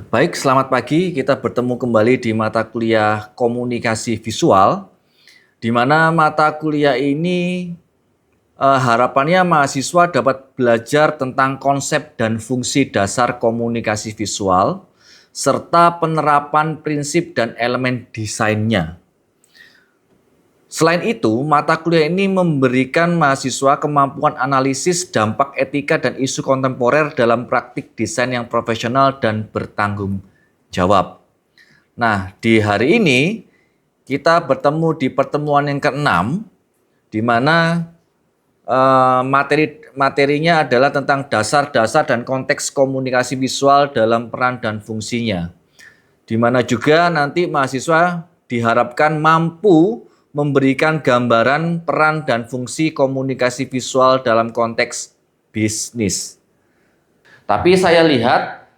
Baik, selamat pagi. Kita bertemu kembali di mata kuliah komunikasi visual, di mana mata kuliah ini harapannya mahasiswa dapat belajar tentang konsep dan fungsi dasar komunikasi visual, serta penerapan prinsip dan elemen desainnya. Selain itu, mata kuliah ini memberikan mahasiswa kemampuan analisis dampak etika dan isu kontemporer dalam praktik desain yang profesional dan bertanggung jawab. Nah, di hari ini kita bertemu di pertemuan yang ke-6, di mana materinya adalah tentang dasar-dasar dan konteks komunikasi visual dalam peran dan fungsinya. Di mana juga nanti mahasiswa diharapkan mampu memberikan gambaran peran dan fungsi komunikasi visual dalam konteks bisnis. Tapi saya lihat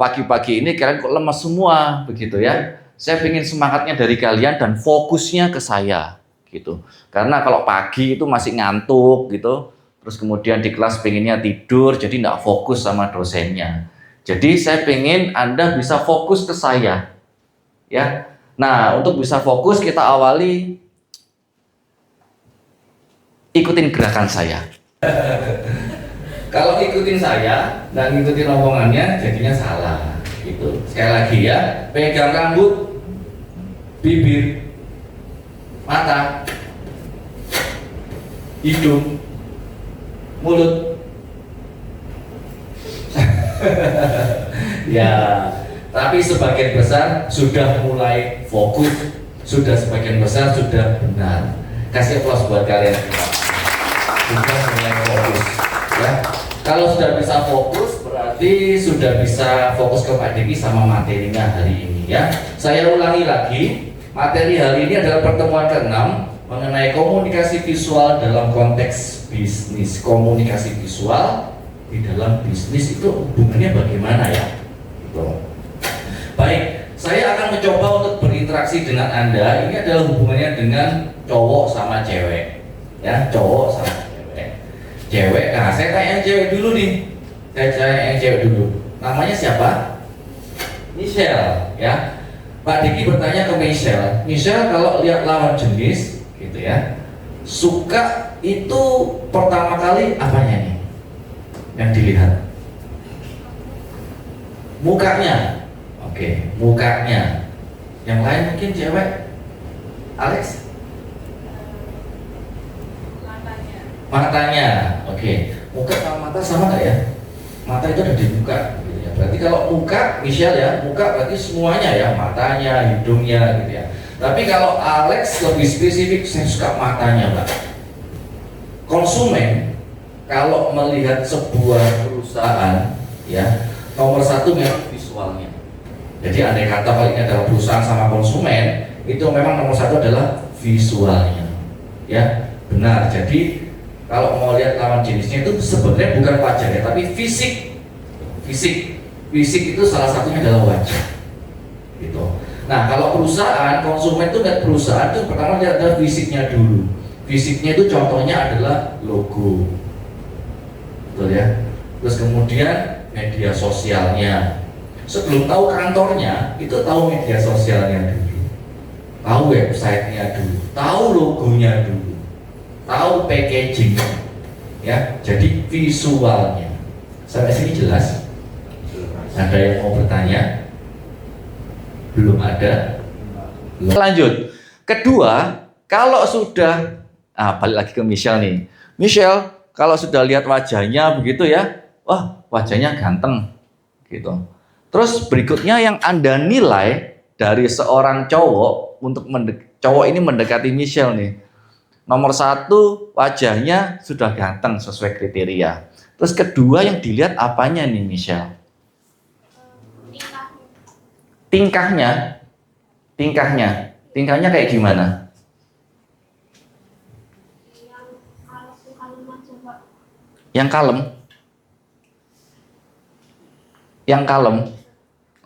pagi-pagi ini kalian kok lemas semua begitu ya. Saya ingin semangatnya dari kalian dan fokusnya ke saya gitu. Karena kalau pagi itu masih ngantuk gitu, terus kemudian di kelas pengennya tidur, jadi nggak fokus sama dosennya. Jadi saya pengen Anda bisa fokus ke saya, ya. Nah, untuk bisa fokus kita awali ikutin gerakan saya. Kalau ikutin saya dan ngikutin omongannya jadinya salah gitu. Sekali lagi ya, pegang rambut, bibir, mata, hidung, mulut. Ya, tapi sebagian besar sudah mulai fokus, sudah sebagian besar sudah benar. Kasih aplaus buat kalian semua. Sudah mulai fokus, ya. Kalau sudah bisa fokus, berarti sudah bisa fokus ke Pak Diki sama materinya hari ini, ya. Saya ulangi lagi, materi hari ini adalah pertemuan ke-6 mengenai komunikasi visual dalam konteks bisnis. Komunikasi visual di dalam bisnis itu hubungannya bagaimana ya? Gitu. Baik, saya akan mencoba untuk berinteraksi dengan Anda. Ini adalah hubungannya dengan cowok sama cewek, ya, cowok sama cewek. Nah, saya tanya yang cewek dulu nih. Saya tanya yang cewek dulu. Namanya siapa? Michelle, ya. Pak Diki bertanya ke Michelle. Michelle, kalau lihat lawan jenis, gitu ya, suka itu pertama kali apanya nih? Yang dilihat? Mukanya. Oke, mukanya. Yang lain mungkin cewek. Alex? Matanya, oke. Muka sama mata sama nggak ya? Mata itu ada di muka, gitu ya. Berarti kalau muka, Michelle ya, muka berarti semuanya ya, matanya, hidungnya, gitu ya. Tapi kalau Alex lebih spesifik, saya suka matanya, Mbak. Konsumen kalau melihat sebuah perusahaan, ya, nomor satu memang visualnya. Jadi andai kata kalau ini adalah perusahaan sama konsumen, itu memang nomor satu adalah visualnya, ya, benar. Jadi kalau mau lihat lawan jenisnya itu sebenarnya bukan wajahnya, tapi fisik. Fisik itu salah satunya adalah wajah. Gitu. Nah, kalau perusahaan, konsumen itu lihat perusahaan itu pertama lihat ada fisiknya dulu. Fisiknya itu contohnya adalah logo. Betul ya? Terus kemudian media sosialnya. Sebelum tahu kantornya, itu tahu media sosialnya dulu. Tahu websitenya dulu, tahu logonya dulu. Tahu packaging, ya, jadi visualnya. Sampai sini jelas? Ada yang mau bertanya? Belum ada? Belum. Lanjut. Kedua, kalau sudah, balik lagi ke Michelle nih. Michelle, kalau sudah lihat wajahnya begitu ya, wah, wajahnya ganteng, gitu. Terus berikutnya yang Anda nilai dari seorang cowok untuk cowok ini mendekati Michelle nih. Nomor satu, wajahnya sudah ganteng sesuai kriteria. Terus kedua yang dilihat apanya nih Michelle? Tingkahnya. Tingkahnya kayak gimana? Yang kalem. Yang kalem.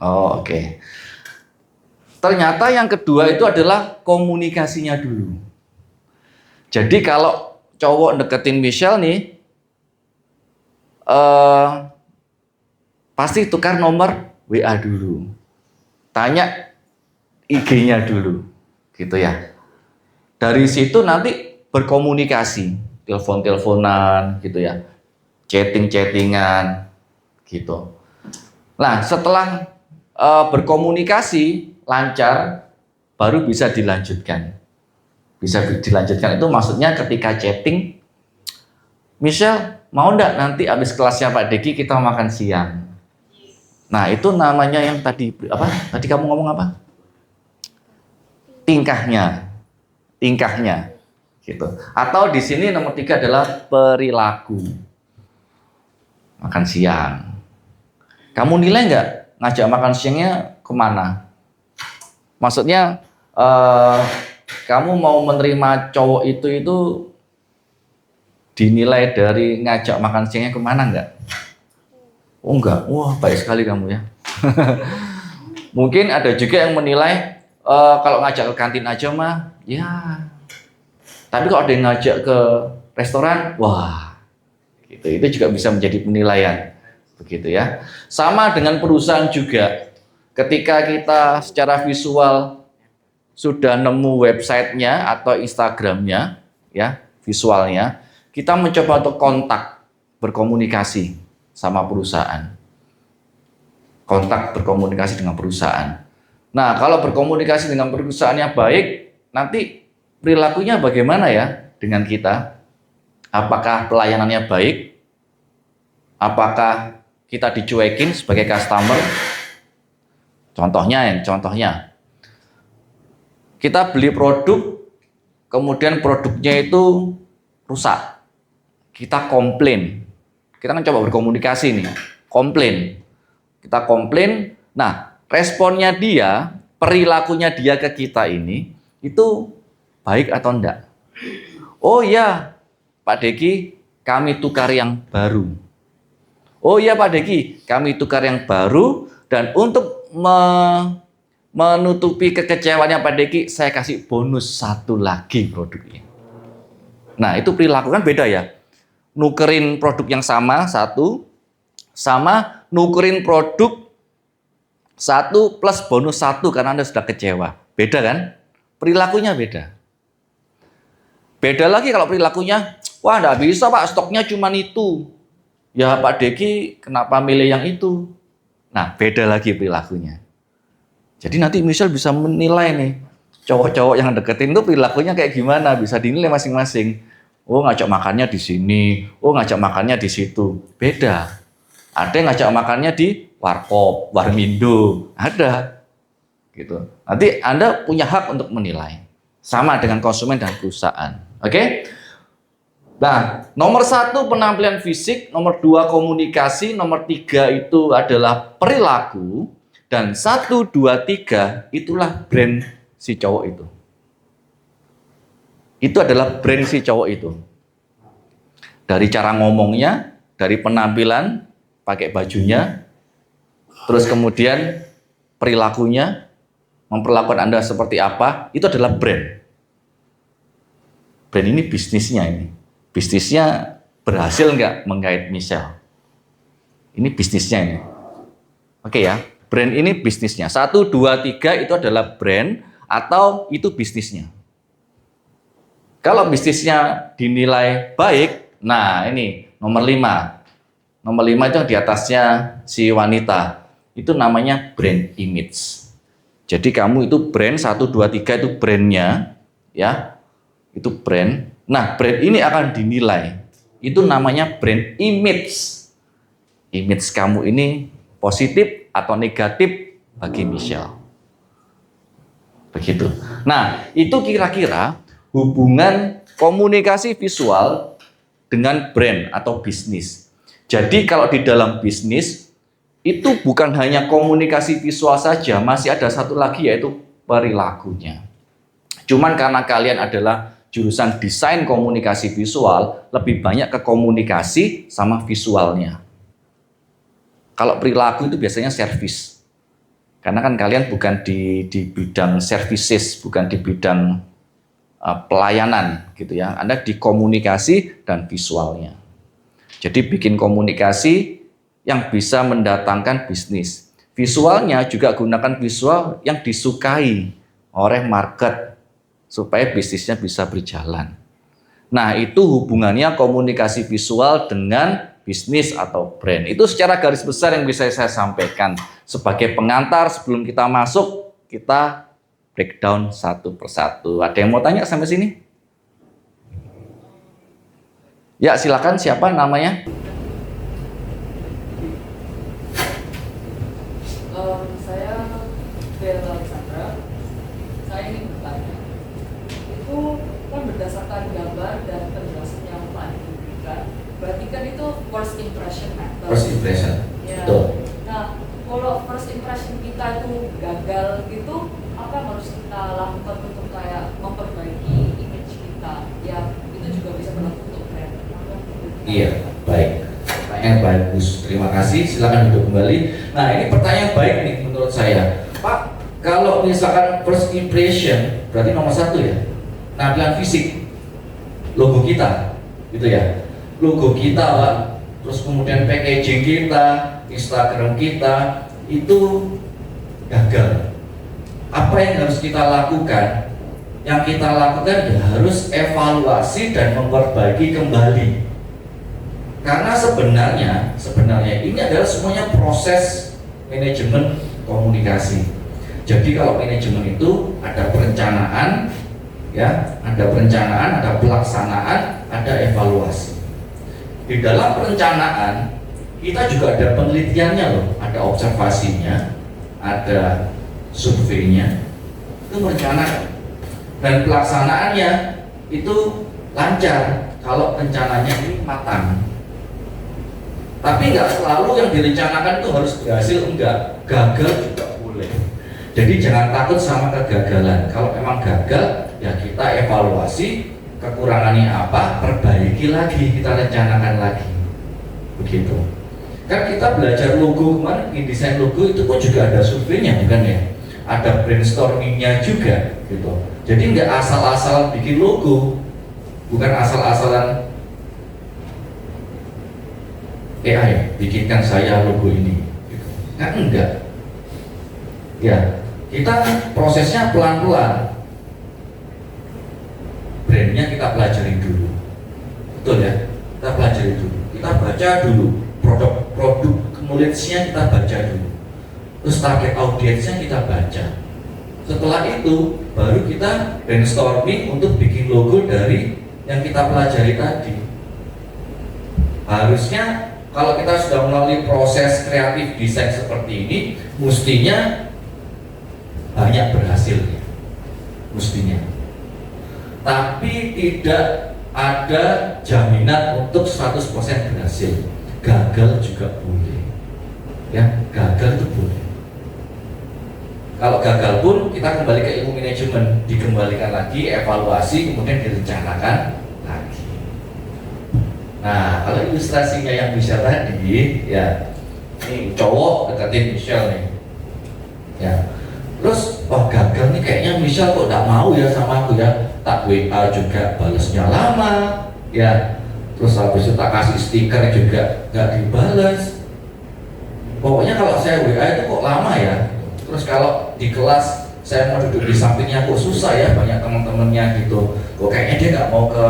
Oh, oke. Ternyata yang kedua itu adalah komunikasinya dulu. Jadi kalau cowok deketin Michelle nih, pasti tukar nomor WA dulu, tanya IG-nya dulu, gitu ya. Dari situ nanti berkomunikasi, telepon-teleponan, gitu ya, chatting-chattingan, gitu. Nah, setelah berkomunikasi lancar, baru bisa dilanjutkan. Bisa dilanjutkan itu maksudnya ketika chatting, Michelle, mau enggak nanti habis kelasnya Pak Deki kita makan siang? Nah, itu namanya yang tadi apa? Tadi kamu ngomong apa? Tingkahnya. Tingkahnya. Gitu. Atau di sini nomor 3 adalah perilaku. Makan siang. Kamu nilai nggak ngajak makan siangnya kemana? Maksudnya kamu mau menerima cowok itu dinilai dari ngajak makan siangnya kemana nggak? Oh enggak, wah baik sekali kamu ya. Mungkin ada juga yang menilai kalau ngajak ke kantin aja mah, ya. Tapi kalau ada yang ngajak ke restoran, wah, gitu. Itu juga bisa menjadi penilaian, begitu ya. Sama dengan perusahaan juga. Ketika kita secara visual sudah nemu websitenya atau Instagramnya, ya visualnya, kita mencoba untuk kontak, berkomunikasi sama perusahaan. Kontak berkomunikasi dengan perusahaan. Nah, kalau berkomunikasi dengan perusahaan yang baik, nanti perilakunya bagaimana ya dengan kita? Apakah pelayanannya baik? Apakah kita dicuekin sebagai customer? Contohnya, kita beli produk, kemudian produknya itu rusak. Kita komplain. Kita kan coba berkomunikasi nih, komplain. Kita komplain, nah responnya dia, perilakunya dia ke kita ini, itu baik atau enggak? Oh iya, Pak Deki, kami tukar yang baru. Oh iya Pak Deki, kami tukar yang baru, dan untuk menutupi kekecewaannya Pak Deki, saya kasih bonus 1 lagi produknya. Nah itu perilaku kan beda ya. Nukerin produk yang sama, 1, sama nukerin produk 1 plus bonus 1 karena Anda sudah kecewa. Beda kan? Perilakunya beda. Beda lagi kalau perilakunya, wah enggak bisa Pak, stoknya cuma itu. Ya Pak Deki, kenapa milih yang itu? Nah, beda lagi perilakunya. Jadi nanti Michelle bisa menilai nih, cowok-cowok yang deketin tuh perilakunya kayak gimana, bisa dinilai masing-masing. Oh ngajak makannya di sini, oh ngajak makannya di situ. Beda. Ada yang ngajak makannya di warkop, warmindo, ada. Gitu. Nanti Anda punya hak untuk menilai. Sama dengan konsumen dan perusahaan. Oke? Nah, nomor 1 penampilan fisik, nomor 2 komunikasi, nomor 3 itu adalah perilaku, dan 1, 2, 3 itulah brand si cowok itu. Itu adalah brand si cowok itu. Dari cara ngomongnya, dari penampilan, pakai bajunya, terus kemudian perilakunya, memperlakukan Anda seperti apa, itu adalah brand. Brand ini bisnisnya ini. Bisnisnya berhasil nggak menggait Michelle? Ini bisnisnya ini. Oke ya, brand ini bisnisnya. 1, 2, 3 itu adalah brand atau itu bisnisnya. Kalau bisnisnya dinilai baik, nah ini nomor 5. Nomor 5 itu di atasnya si wanita. Itu namanya brand image. Jadi kamu itu brand 1, 2, 3 itu brandnya, ya. Itu brand. Nah, brand ini akan dinilai. Itu namanya brand image. Image kamu ini positif atau negatif bagi Michelle. Begitu. Nah, itu kira-kira hubungan komunikasi visual dengan brand atau bisnis. Jadi kalau di dalam bisnis itu bukan hanya komunikasi visual saja, masih ada satu lagi yaitu perilakunya. Cuman karena kalian adalah jurusan desain komunikasi visual, lebih banyak ke komunikasi sama visualnya. Kalau perilaku itu biasanya servis. Karena kan kalian bukan di bidang services, bukan di bidang pelayanan gitu ya. Anda di komunikasi dan visualnya. Jadi bikin komunikasi yang bisa mendatangkan bisnis. Visualnya juga gunakan visual yang disukai oleh market supaya bisnisnya bisa berjalan. Nah, itu hubungannya komunikasi visual dengan bisnis atau brand. Itu secara garis besar yang bisa saya sampaikan. Sebagai pengantar sebelum kita masuk, kita breakdown satu persatu. Ada yang mau tanya sampai sini? Ya, silakan, siapa namanya? Saya Bella Alexandra. Saya ingin bertanya, itu kan berdasarkan gambar dan penjelasan yang Pak diberikan, berarti kan itu first impression matter. First impression, ya. betul. Nah, kalau first impression kita itu gagal gitu, apa yang harus kita lakukan untuk kayak memperbaiki image kita? Ya, itu juga bisa berlaku untuk brand. Iya, baik. Pertanyaan bagus, terima kasih. Silakan duduk kembali. Nah, ini pertanyaan baik nih menurut saya, Pak. Kalau misalkan first impression, berarti nomor satu ya, tampilan fisik, logo kita, gitu ya. Logo kita, Pak. Terus kemudian packaging kita, Instagram kita, itu gagal. Apa yang harus kita lakukan? Yang kita lakukan harus evaluasi dan memperbaiki kembali. Karena sebenarnya ini adalah semuanya proses manajemen komunikasi. Jadi kalau manajemen itu ada perencanaan, ya, ada pelaksanaan, ada evaluasi. Di dalam perencanaan kita juga ada penelitiannya loh, ada observasinya, ada surveinya, itu merencanakan. Dan pelaksanaannya itu lancar kalau rencananya ini matang. Tapi nggak selalu yang direncanakan itu harus berhasil, enggak, gagal juga boleh. Jadi jangan takut sama kegagalan. Kalau memang gagal, ya kita evaluasi kekurangannya apa, perbaiki lagi, kita rencanakan lagi. Begitu. Kan kita belajar logo kemarin, desain logo itu pun juga ada surveinya, bukan ya? Ada brainstormingnya juga, gitu. Jadi nggak asal-asalan bikin logo, bukan asal-asalan AI bikinkan saya logo ini, gitu. Kan enggak. Ya, kita prosesnya pelan-pelan. Brandnya kita pelajari dulu, betul ya? Kita pelajari dulu, kita baca dulu produk knowledge-nya, kita baca dulu. Terus target audiensnya kita baca. Setelah itu baru kita brainstorming untuk bikin logo dari yang kita pelajari tadi. Harusnya kalau kita sudah melalui proses kreatif desain seperti ini, mestinya banyak berhasilnya, mestinya. Tapi tidak ada jaminan untuk 100% berhasil. Gagal juga boleh, ya, gagal itu boleh. Kalau gagal pun kita kembali ke ilmu manajemen, dikembalikan lagi, evaluasi, kemudian direncanakan lagi. Nah, kalau ilustrasinya yang Michelle tadi, ya, ini cowok deketin Michelle nih, ya. Terus, wah gagal nih, kayaknya Michelle kok gak mau ya sama aku ya. Tak WA juga balesnya lama, ya. Terus habis itu tak kasih stiker juga gak dibales. Pokoknya kalau saya WA itu kok lama ya. Terus kalau di kelas saya mau duduk di sampingnya kok susah ya, banyak teman-temannya gitu. Kok kayaknya dia gak mau ke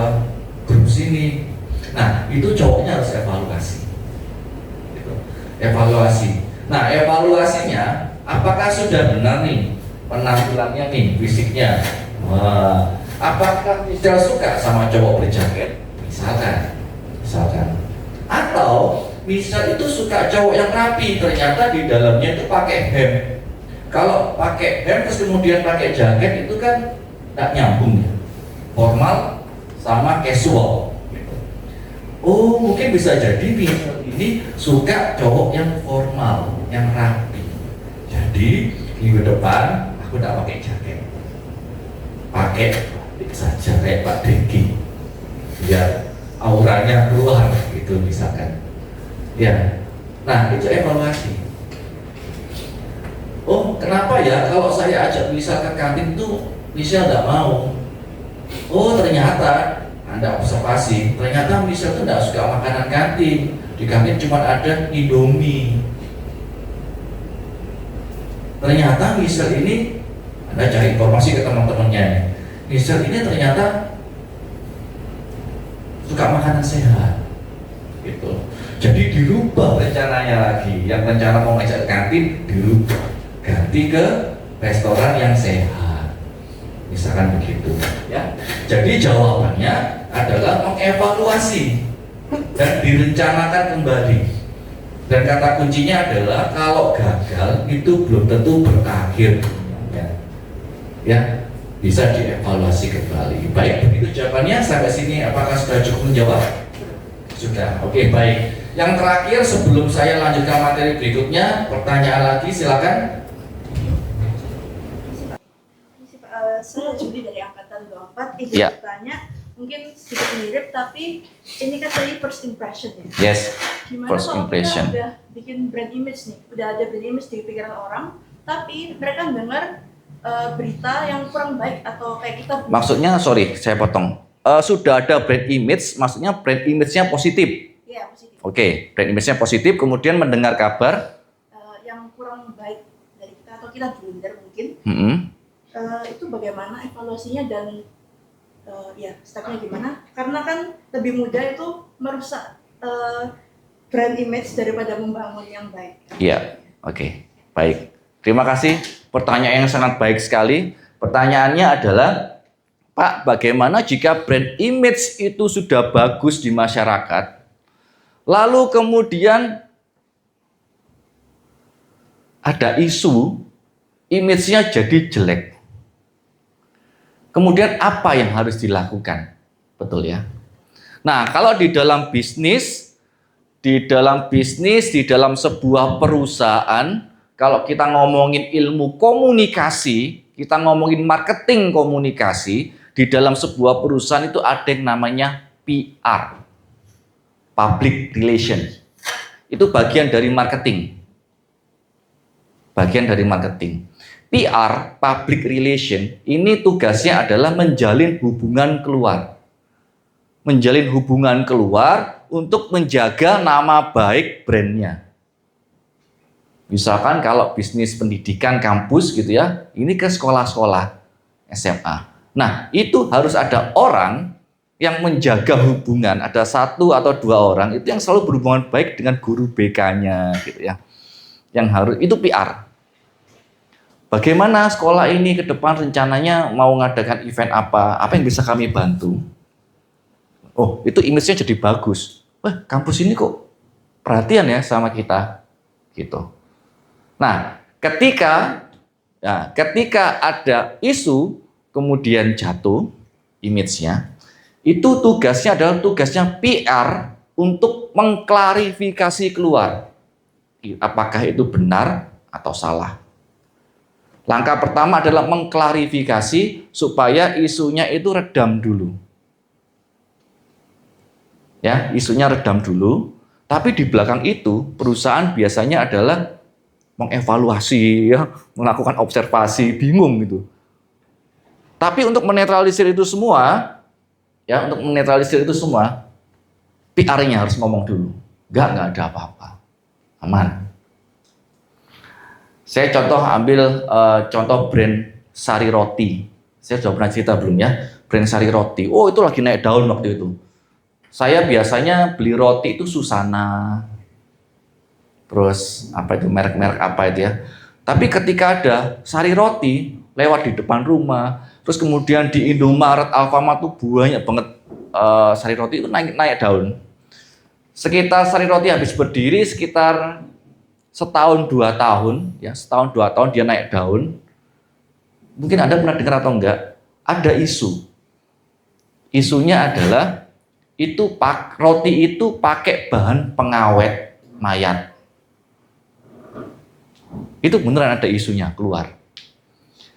grup sini. Nah, itu cowoknya harus evaluasi, gitu. Evaluasi. Nah, evaluasinya apakah sudah benar nih penampilannya nih, fisiknya. Wah, apakah Michelle suka sama cowok berjaket? Misalkan. Atau Michelle itu suka cowok yang rapi, ternyata di dalamnya itu pakai hem. Kalau pakai hem terus kemudian pakai jaket itu kan tak nyambung ya. Formal sama casual. Oh, mungkin bisa jadi Michelle ini suka cowok yang formal, yang rapi. Jadi minggu depan aku tidak pakai jaket, pakai batik saja kayak Pak Dengki, biar auranya keluar gitu misalkan. Ya, nah itu evaluasi. Oh, kenapa ya kalau saya ajak Michelle ke kantin tuh Michelle tidak mau? Oh, ternyata Anda observasi, ternyata Michelle tuh tidak suka makanan kantin. Di kantin cuma ada Indomie. ternyata Michelle ini, Anda cari informasi ke teman-temannya, Michelle ini ternyata suka makanan sehat gitu. Jadi dirubah rencananya lagi, yang rencana mau ngajak kantin dirubah, ganti ke restoran yang sehat, misalkan begitu ya. Jadi jawabannya adalah mengevaluasi dan direncanakan kembali. Dan kata kuncinya adalah kalau gagal itu belum tentu berakhir, ya bisa dievaluasi kembali. Baik, begitu jawabannya sampai sini. Apakah sudah cukup menjawab? Sudah. Oke, baik. Yang terakhir sebelum saya lanjutkan materi berikutnya, pertanyaan lagi silakan. Saya Juli dari angkatan 24. Izin Ya. bertanya, mungkin sedikit mirip, tapi ini kan tadi first impression ya. Yes. Gimana First kalau impression. kita udah bikin brand image nih, udah ada brand image di pikiran orang, tapi mereka dengar berita yang kurang baik atau kayak kita. Maksudnya, sorry, saya potong. Sudah ada brand image, maksudnya brand image-nya positif. Iya, positif. Oke, brand image-nya positif, kemudian mendengar kabar. Yang kurang baik dari kita atau kita blunder mungkin. Itu bagaimana evaluasinya dan ya stepnya gimana? Karena kan lebih mudah itu merusak brand image daripada membangun yang baik. Iya, oke, baik. Terima kasih. Pertanyaan yang sangat baik sekali. Pertanyaannya adalah, Pak, bagaimana jika brand image itu sudah bagus di masyarakat, lalu kemudian ada isu, image-nya jadi jelek. Kemudian apa yang harus dilakukan? Betul ya? Nah, kalau di dalam bisnis, di dalam sebuah perusahaan, kalau kita ngomongin ilmu komunikasi, kita ngomongin marketing komunikasi, di dalam sebuah perusahaan itu ada yang namanya PR, Public Relation. Itu bagian dari marketing. Bagian dari marketing. PR, Public Relation, ini tugasnya adalah menjalin hubungan keluar. Menjalin hubungan keluar untuk menjaga nama baik brandnya. Misalkan kalau bisnis pendidikan kampus gitu ya, ini ke sekolah-sekolah SMA. Nah, itu harus ada orang yang menjaga hubungan. Ada 1 atau 2 orang itu yang selalu berhubungan baik dengan guru BK-nya gitu ya. Yang harus, itu PR. Bagaimana sekolah ini ke depan rencananya mau ngadakan event apa yang bisa kami bantu? Oh, itu image-nya jadi bagus. Wah, kampus ini kok perhatian ya sama kita, gitu. Nah, ketika ada isu kemudian jatuh image-nya, itu tugasnya PR untuk mengklarifikasi keluar. Apakah itu benar atau salah? Langkah pertama adalah mengklarifikasi supaya isunya itu redam dulu. Ya, isunya redam dulu. Tapi di belakang itu perusahaan biasanya adalah mengevaluasi, ya, melakukan observasi, bingung gitu. Tapi untuk menetralisir itu semua, PR-nya harus ngomong dulu. Enggak ada apa-apa. Aman. Saya ambil contoh brand Sari Roti. Saya sudah pernah cerita belum ya? Brand Sari Roti. Oh, itu lagi naik daun waktu itu. Saya biasanya beli roti itu Susana. Terus apa itu merek-merek apa itu ya. Tapi ketika ada Sari Roti lewat di depan rumah, terus kemudian di Indomaret, Alfamart tuh banyak banget Sari Roti itu naik daun. Sekitar Sari Roti habis berdiri sekitar setahun 2 tahun, ya setahun 2 tahun dia naik daun. Mungkin Anda pernah dengar atau enggak? Ada isu. Isunya adalah roti itu pakai bahan pengawet mayat. Itu beneran ada isunya keluar.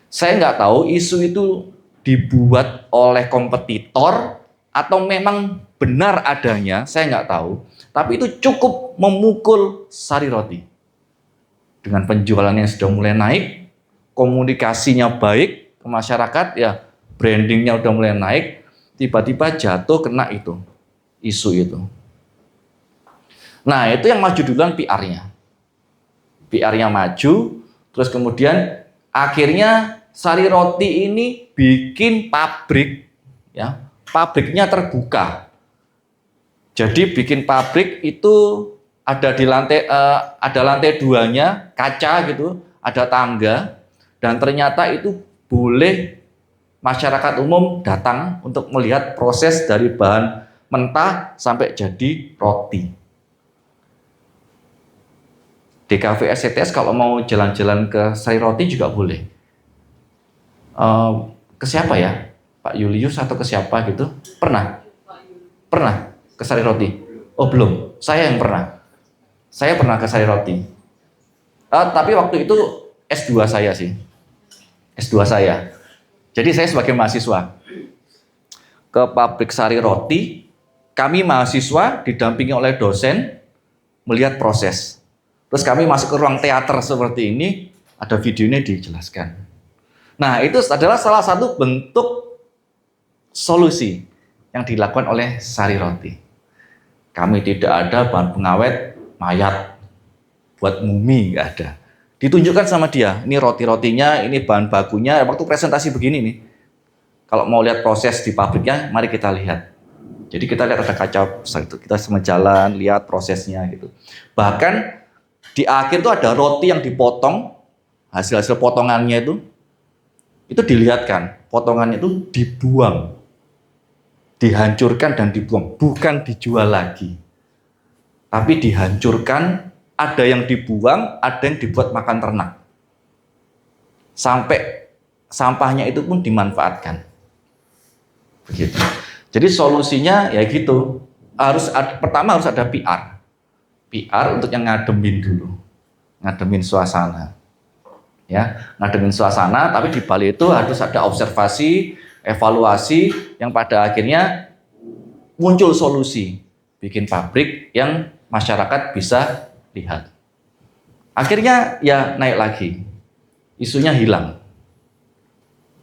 Saya nggak tahu isu itu dibuat oleh kompetitor atau memang benar adanya, saya nggak tahu. Tapi itu cukup memukul Sari Roti. Dengan penjualannya yang sudah mulai naik, komunikasinya baik ke masyarakat, ya brandingnya udah mulai naik, tiba-tiba jatuh kena isu itu. Nah, itu yang maju duluan PR-nya. PR-nya maju, Terus kemudian akhirnya Sari Roti ini bikin pabrik, ya, pabriknya terbuka. Jadi bikin pabrik itu ada di lantai, ada lantai 2-nya kaca gitu, ada tangga, dan ternyata itu boleh masyarakat umum datang untuk melihat proses dari bahan mentah sampai jadi roti. DKV SCTS kalau mau jalan-jalan ke Sari Roti juga boleh. Ke siapa ya? Pak Julius atau ke siapa gitu? Pernah? Pernah ke Sari Roti? Oh belum, saya yang pernah. Saya pernah ke Sari Roti. Tapi waktu itu S2 saya sih. S2 saya. Jadi saya sebagai mahasiswa ke pabrik Sari Roti, kami mahasiswa didampingi oleh dosen melihat proses. Terus kami masuk ke ruang teater seperti ini, ada videonya dijelaskan. Nah, itu adalah salah satu bentuk solusi yang dilakukan oleh Sari Roti. Kami tidak ada bahan pengawet mayat buat mumi, nggak ada. Ditunjukkan sama dia, ini roti-rotinya, ini bahan bakunya. Waktu presentasi begini nih, kalau mau lihat proses di pabriknya, mari kita lihat. Jadi kita lihat ada kaca, kita sama jalan, lihat prosesnya gitu. Bahkan di akhir itu ada roti yang dipotong, hasil-hasil potongannya itu dilihatkan, potongannya itu dibuang, dihancurkan dan dibuang, bukan dijual lagi, tapi dihancurkan. Ada yang dibuang, ada yang dibuat makan ternak. Sampai sampahnya itu pun dimanfaatkan. Begitu. Jadi solusinya ya gitu. Pertama harus ada PR. PR untuk yang ngademin dulu. Ngademin suasana. Ya, ngademin suasana, tapi di balik itu harus ada observasi, evaluasi yang pada akhirnya muncul solusi. Bikin pabrik yang masyarakat bisa lihat. Akhirnya ya naik lagi. Isunya hilang.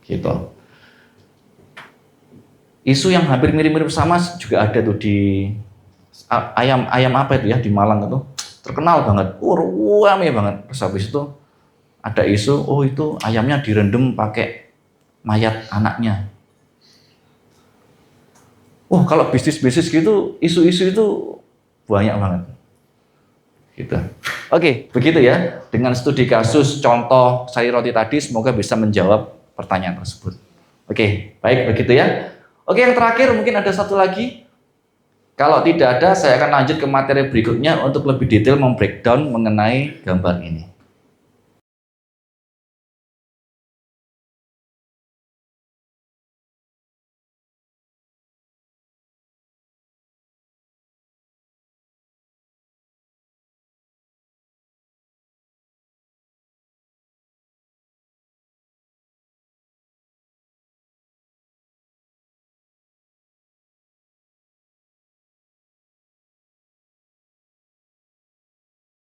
Gitu. Isu yang hampir mirip-mirip sama juga ada tuh di ayam apa itu ya di Malang itu. Terkenal banget. Ramai banget. Terus habis itu ada isu, oh itu ayamnya direndam pakai mayat anaknya. Kalau bisnis-bisnis gitu, isu-isu itu banyak banget. Gitu. Oke, begitu ya. Dengan studi kasus contoh Sari Roti tadi, semoga bisa menjawab pertanyaan tersebut. Oke, baik begitu ya. Oke, yang terakhir mungkin ada satu lagi. Kalau tidak ada, saya akan lanjut ke materi berikutnya untuk lebih detail membreakdown mengenai gambar ini.